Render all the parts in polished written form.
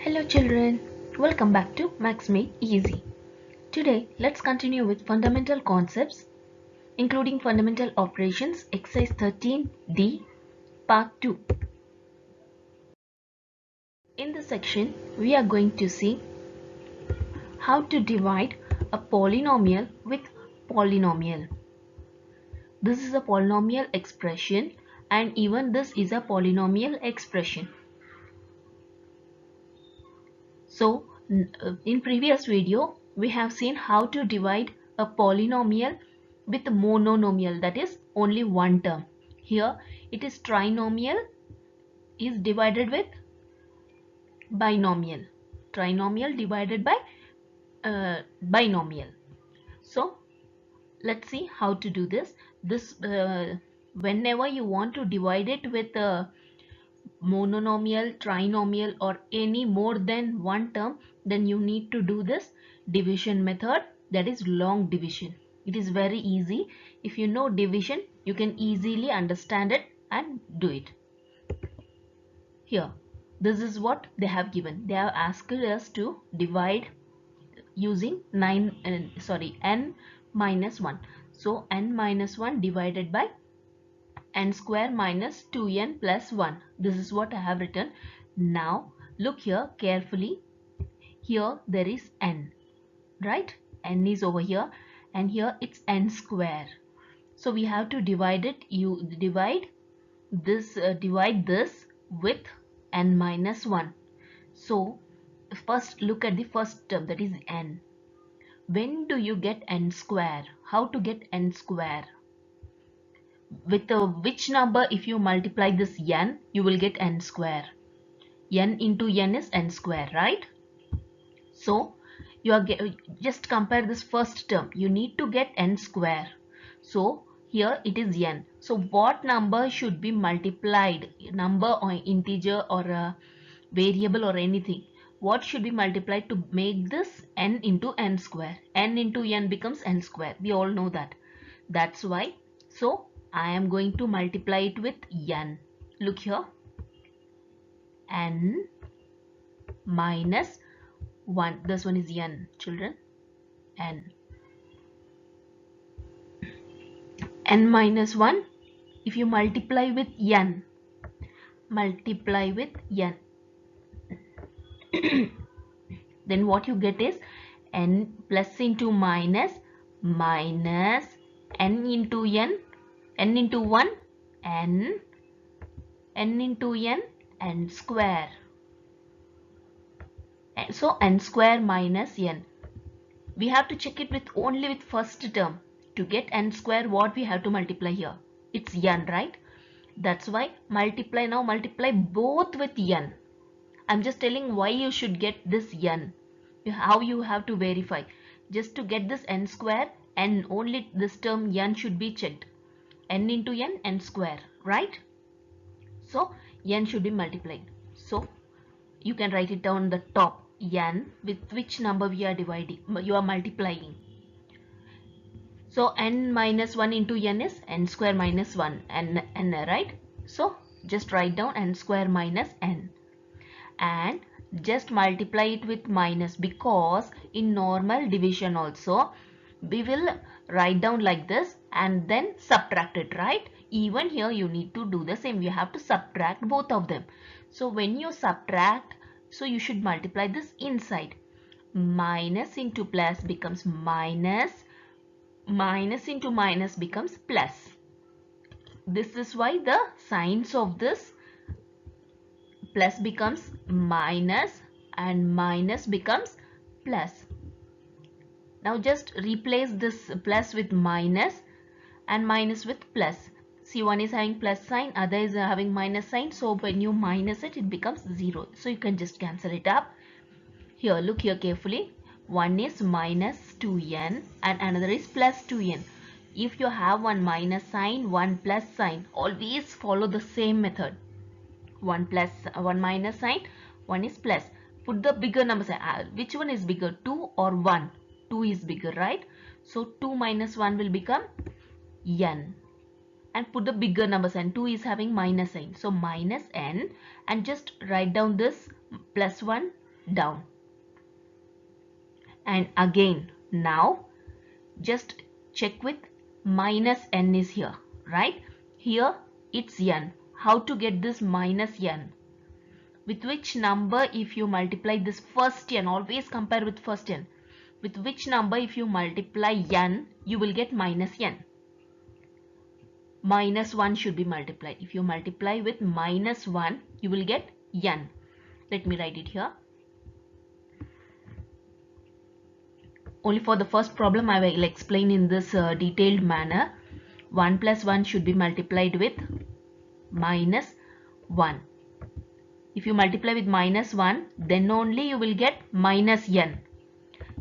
Hello children, welcome back to Max Made Easy. Today let's continue with fundamental concepts including fundamental operations exercise 13D part 2. In this section we are going to see how to divide a polynomial with polynomial. This is a polynomial expression and even this is a polynomial expression. So in previous video we have seen how to divide a polynomial with mononomial, that is only one term. Here it is trinomial is divided with binomial. Trinomial divided by binomial. So let's see how to do this. Whenever you want to divide it with mononomial, trinomial or any more than one term, then you need to do this division method, that is long division. It is very easy. If you know division, you can easily understand it and do it. Here, this is what they have given. They have asked us to divide using n minus 1. So n minus 1 divided by n square minus 2n plus 1. This is what I have written. Now look here carefully. Here there is n, right? N is over here and here it's n square. So we have to divide it. You divide this with n minus 1. So first look at the first term, that is n. When do you get n square? How to get n square? With which number if you multiply this n, you will get n square. N into n is n square, right? So you are just compare this first term. You need to get n square. So here it is n. So what number should be multiplied? Number or integer or a variable or anything. What should be multiplied to make this n into n square? N into n becomes n square. We all know that. That's why. So I am going to multiply it with n. Look here. N minus 1. This one is n, children. N. N minus 1. If you multiply with n. Multiply with n. Then what you get is n plus into minus minus n into n. N into 1 n into n square. So n square minus n. We have to check it with only with first term. To get n square, what we have to multiply here? It's n, right? That's why multiply both with n. I'm just telling why you should get this n. How you have to verify. Just to get this n square, and only this term n should be checked. N into n square, right? So n should be multiplied. So you can write it down the top, n with which number we are dividing, you are multiplying. So n minus 1 into n is n square minus 1 n, right? So just write down n square minus n and just multiply it with minus, because in normal division also we will write down like this and then subtract it, right? Even here you need to do the same. You have to subtract both of them. So when you subtract, so you should multiply this inside. Minus into plus becomes minus. Minus into minus becomes plus. This is why the signs of this plus becomes minus and minus becomes plus. Now just replace this plus with minus and minus with plus. See, one is having plus sign, other is having minus sign. So when you minus it, it becomes 0. So you can just cancel it up. Here, look here carefully. One is minus 2n and another is plus 2n. If you have one minus sign, one plus sign, always follow the same method. One minus sign, one is plus. Put the bigger number sign. Which one is bigger, 2 or 1? 2 is bigger, right? So 2 minus 1 will become n. And put the bigger number sign. 2 is having minus sign. So minus n, and just write down this plus 1 down. And again, now just check with minus n is here, right? Here it's n. How to get this minus n? With which number if you multiply this first n, always compare with first n. With which number if you multiply n, you will get minus n. Minus 1 should be multiplied. If you multiply with minus 1, you will get n. Let me write it here. Only for the first problem I will explain in this detailed manner. 1 plus 1 should be multiplied with minus 1. If you multiply with minus 1, then only you will get minus n.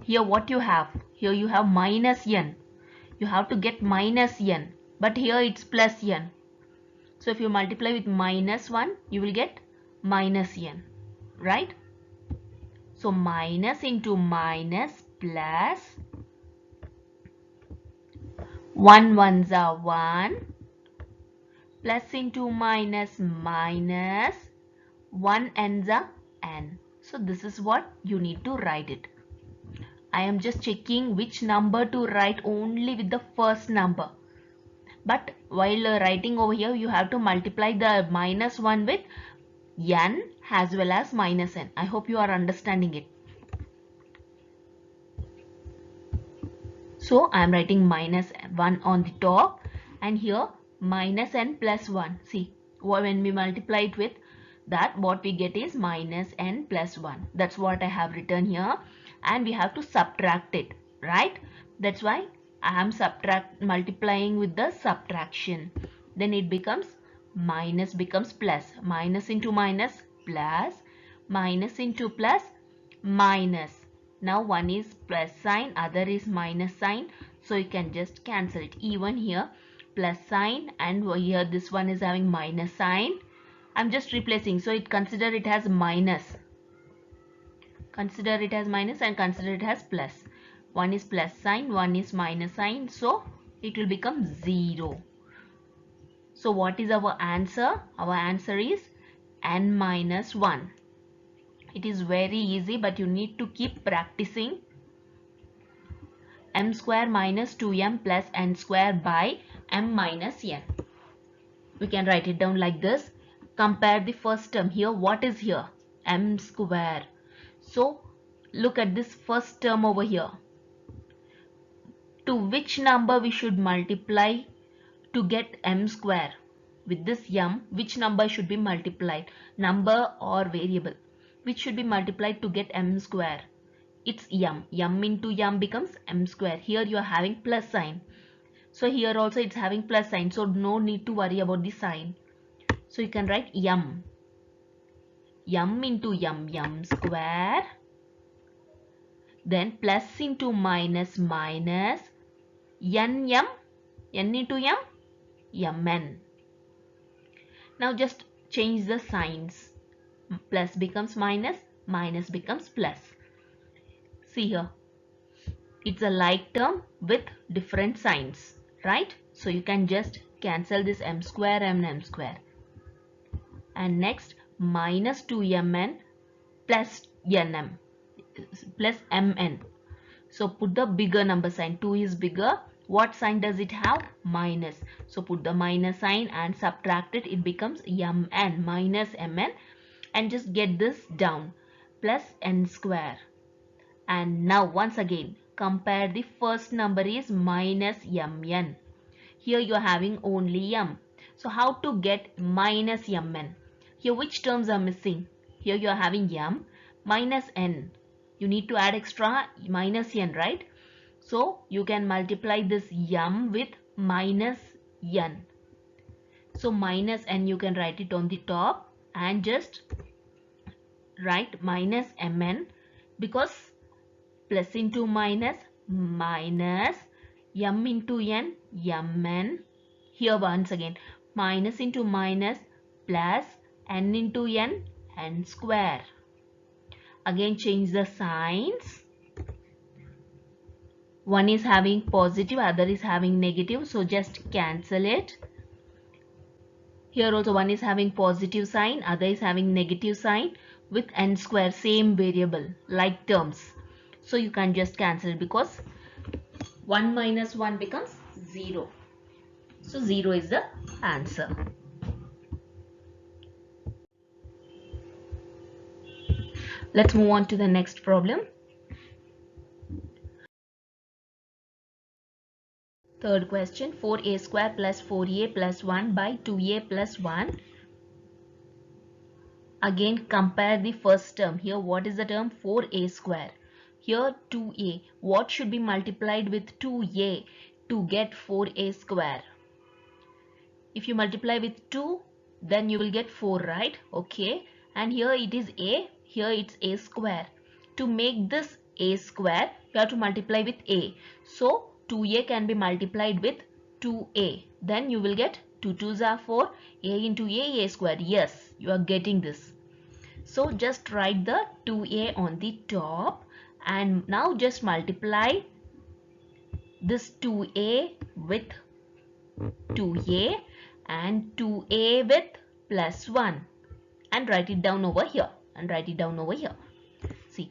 Here what you have? Here you have minus n. You have to get minus n. But here it's plus n. So if you multiply with minus 1, you will get minus n. Right? So minus into minus plus 1 ones are 1, plus into minus minus 1 ends are n. So this is what you need to write it. I am just checking which number to write only with the first number. But while writing over here, you have to multiply the minus 1 with n as well as minus n. I hope you are understanding it. So I am writing minus 1 on the top and here minus n plus 1. See, when we multiply it with that, what we get is minus n plus 1. That's what I have written here, and we have to subtract it, right? That's why I am multiplying with the subtraction. Then it becomes minus becomes plus. Minus into minus plus. Minus into plus minus. Now one is plus sign, other is minus sign. So you can just cancel it. Even here plus sign and here this one is having minus sign. I'm just replacing. So consider it as minus. Consider it as minus and consider it as plus. One is plus sign, one is minus sign. So it will become 0. So what is our answer? Our answer is n minus 1. It is very easy, but you need to keep practicing. M square minus 2m plus n square by m minus n. We can write it down like this. Compare the first term here. What is here? M square. So look at this first term over here. To which number we should multiply to get m square? With this m, which number should be multiplied? Number or variable? Which should be multiplied to get m square? It's m. M into m becomes m square. Here you are having plus sign. So here also it's having plus sign. So no need to worry about the sign. So you can write m. M into m square. Then plus into minus minus. N into mn. Now just change the signs. Plus becomes minus, minus becomes plus. See here, it's a like term with different signs, right? So you can just cancel this m square and m square. And next minus 2mn plus nm plus mn. So put the bigger number sign. 2 is bigger. What sign does it have? Minus. So put the minus sign and subtract it. It becomes mn minus mn. And just get this down. Plus n square. And now once again compare the first number is minus mn. Here you are having only m. So how to get minus mn? Here which terms are missing? Here you are having m minus n. You need to add extra minus n, right? So you can multiply this m with minus n. So minus n you can write it on the top and just write minus mn, because plus into minus minus m into n mn. Here once again minus into minus plus n into n square. Again change the signs. One is having positive, other is having negative, so just cancel it. Here also one is having positive sign, other is having negative sign. with n square, same variable, like terms. So you can just cancel it because 1 minus 1 becomes 0. So 0 is the answer. Let's move on to the next problem. Third question, 4a square plus 4a plus 1 by 2a plus 1. Again compare the first term. Here what is the term? 4a square. Here 2a. What should be multiplied with 2a to get 4a square? If you multiply with 2, then you will get 4, right? Okay. And here it is a. Here it's a square. To make this a square, you have to multiply with a. So 2a can be multiplied with 2a. Then you will get 2 2s are 4. A into a square. Yes, you are getting this. So just write the 2a on the top, and now just multiply this 2a with 2a and 2a with plus 1 and write it down over here See,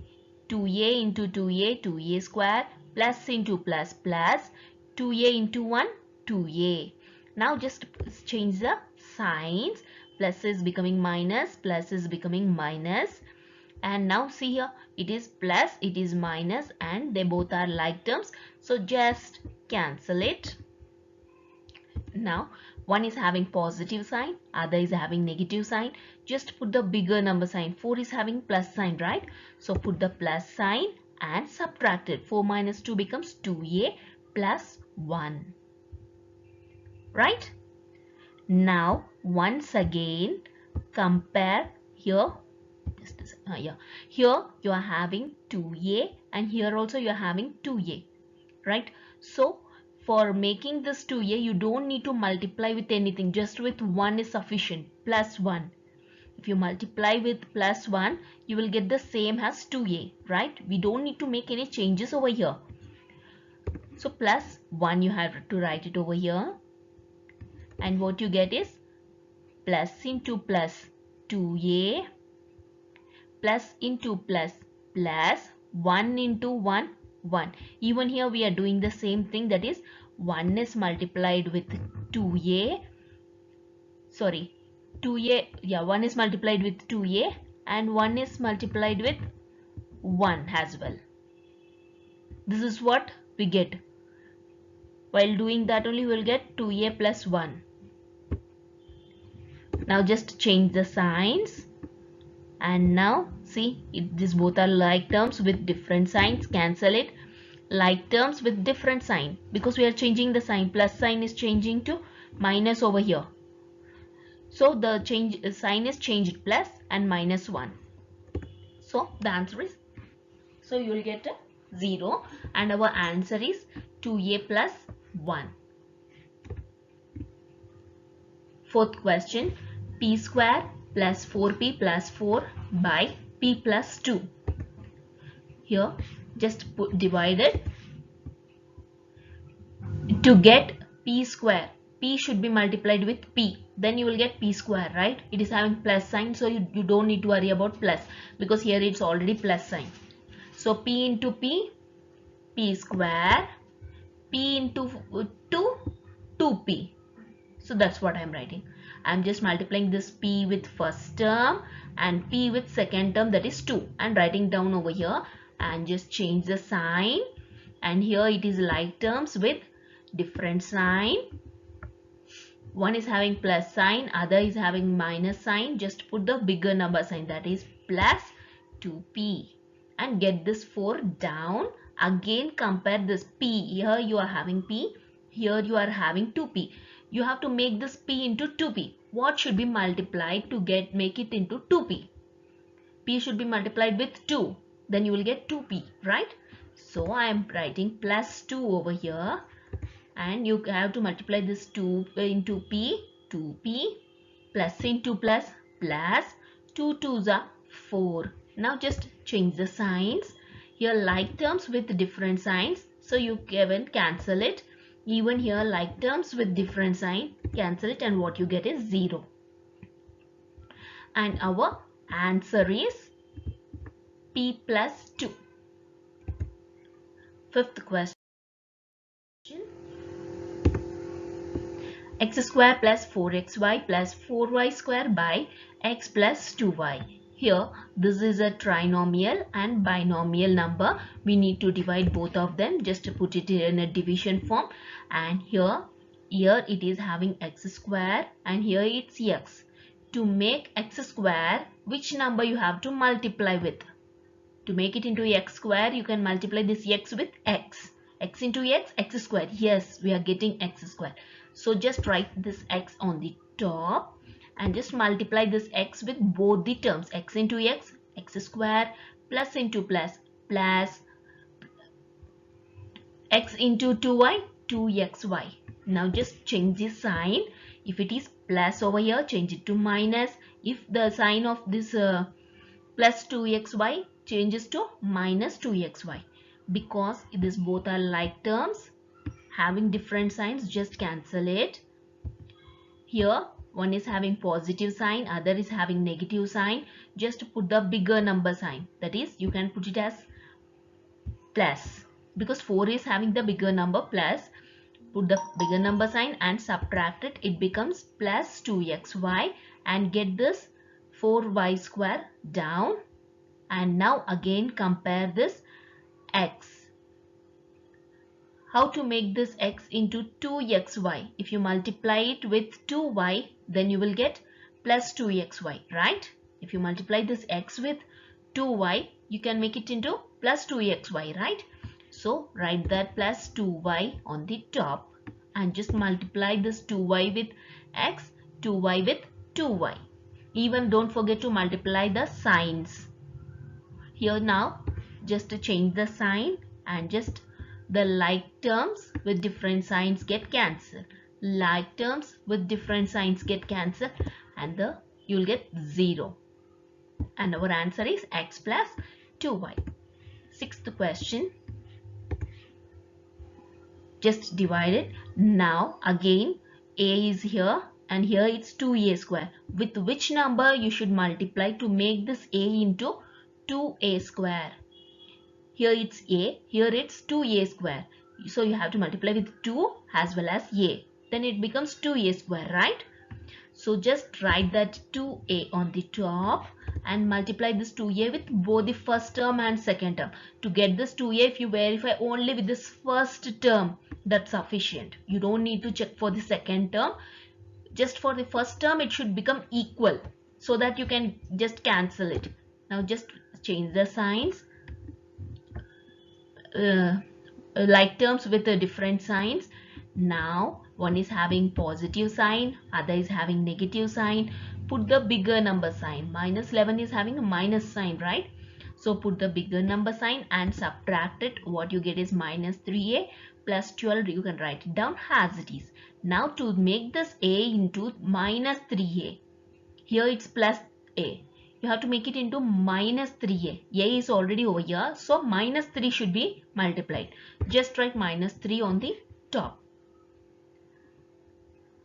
2a into 2a, 2a square, plus into plus plus, 2a into 1, 2a. Now just change the signs. Plus is becoming minus, plus is becoming minus. And now see here, it is plus, it is minus, and they both are like terms. So just cancel it. Now one is having positive sign, other is having negative sign. Just put the bigger number sign. 4 is having plus sign, right? So put the plus sign and subtract it. 4 minus 2 becomes 2a plus 1. Right? Now once again compare here. Here you are having 2a and here also you are having 2a, right? So for making this 2a, you don't need to multiply with anything, just with 1 is sufficient, plus 1. If you multiply with plus 1, you will get the same as 2a, right? We don't need to make any changes over here. So plus 1 you have to write it over here, and what you get is plus into plus 2a plus into plus plus 1 into 1, 1. Even here we are doing the same thing, that is 1 is multiplied with 2a. Sorry, 2a, yeah, 1 is multiplied with 2a and 1 is multiplied with 1 as well. This is what we get. While doing that only we will get 2a plus 1. Now just change the signs. And now see, these both are like terms with different signs. Cancel it. Like terms with different sign, because we are changing the sign. Plus sign is changing to minus over here. So the sign is changed, plus and minus 1. So the answer is, so you will get a 0, and our answer is 2a plus 1. Fourth question, p square plus 4p plus 4 by p plus 2. Here just divide it to get p square. P should be multiplied with p, then you will get p square, right? It is having plus sign, so you don't need to worry about plus, because here it's already plus sign. So p into p, p square, p into 2, 2p. So that's what I'm writing. I'm just multiplying this p with first term and p with second term, that is 2, and writing down over here, and just change the sign. And here it is like terms with different sign. One is having plus sign, other is having minus sign. Just put the bigger number sign, that is plus 2p, and get this 4 down. Again compare this p. Here you are having p, here you are having 2p. You have to make this p into 2p. What should be multiplied to make it into 2p? P should be multiplied with 2. Then you will get 2p, right? So I am writing plus 2 over here. And you have to multiply this 2 into p, 2p, plus into plus, plus 2 2s are 4. Now just change the signs. Here like terms with different signs, so you can cancel it. Even here like terms with different sign, cancel it, and what you get is 0. And our answer is p plus 2. Fifth question. X square plus 4xy plus 4y square by x plus 2y. Here this is a trinomial and binomial number. We need to divide both of them. Just to put it in a division form. And here it is having x square and here it's x. To make x square, which number you have to multiply with? To make it into x square, you can multiply this x with x. X into x, x square. Yes, we are getting x square. So just write this x on the top and just multiply this x with both the terms. X into x, x square, plus into plus, plus x into 2y, 2xy. Now just change the sign. If it is plus over here, change it to minus. If the sign of this plus 2xy changes to minus 2xy, because these both are like terms having different signs, just cancel it. Here one is having positive sign, other is having negative sign. Just put the bigger number sign, that is you can put it as plus, because 4 is having the bigger number, plus put the bigger number sign and subtract it. It becomes plus 2xy and get this 4y square down. And now again compare this x. How to make this x into 2xy? If you multiply it with 2y, then you will get plus 2xy, right? If you multiply this x with 2y, you can make it into plus 2xy, right? So write that plus 2y on the top and just multiply this 2y with x, 2y with 2y. Even don't forget to multiply the signs. Here now just to change the sign and just the like terms with different signs get cancelled. Like terms with different signs get cancelled and you'll get 0. And our answer is x plus 2y. Sixth question. Just divide it. Now again a is here and here it's 2a square. With which number you should multiply to make this a into 2a square? Here it's a, here it's 2a square. So you have to multiply with 2 as well as a. Then it becomes 2a square, right? So just write that 2a on the top and multiply this 2a with both the first term and second term. To get this 2a, if you verify only with this first term, that's sufficient. You don't need to check for the second term. Just for the first term, it should become equal so that you can just cancel it. Now just change the signs. Like terms with different signs. Now one is having positive sign, other is having negative sign. Put the bigger number sign. Minus 11 is having a minus sign, right? So put the bigger number sign and subtract it. What you get is minus 3a plus 12. You can write it down as it is. Now to make this a into minus 3a, here it's plus a. You have to make it into minus 3a. A is already over here. So minus 3 should be multiplied. Just write minus 3 on the top.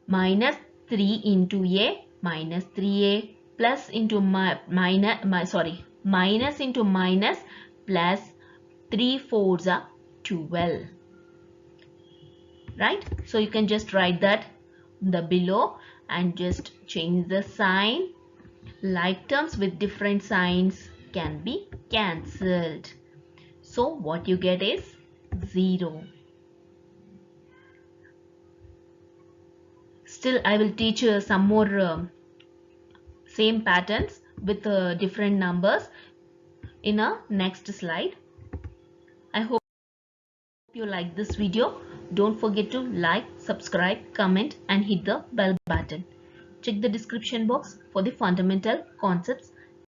Minus 3 into a, minus 3a, plus into minus into minus, plus 3 4s are 12. Right? So you can just write that the below and just change the sign. Like terms with different signs can be cancelled. So what you get is 0. Still I will teach some more same patterns with different numbers in a next slide. I hope you like this video. Don't forget to like, subscribe, comment and hit the bell button. Check the description box for the fundamental concepts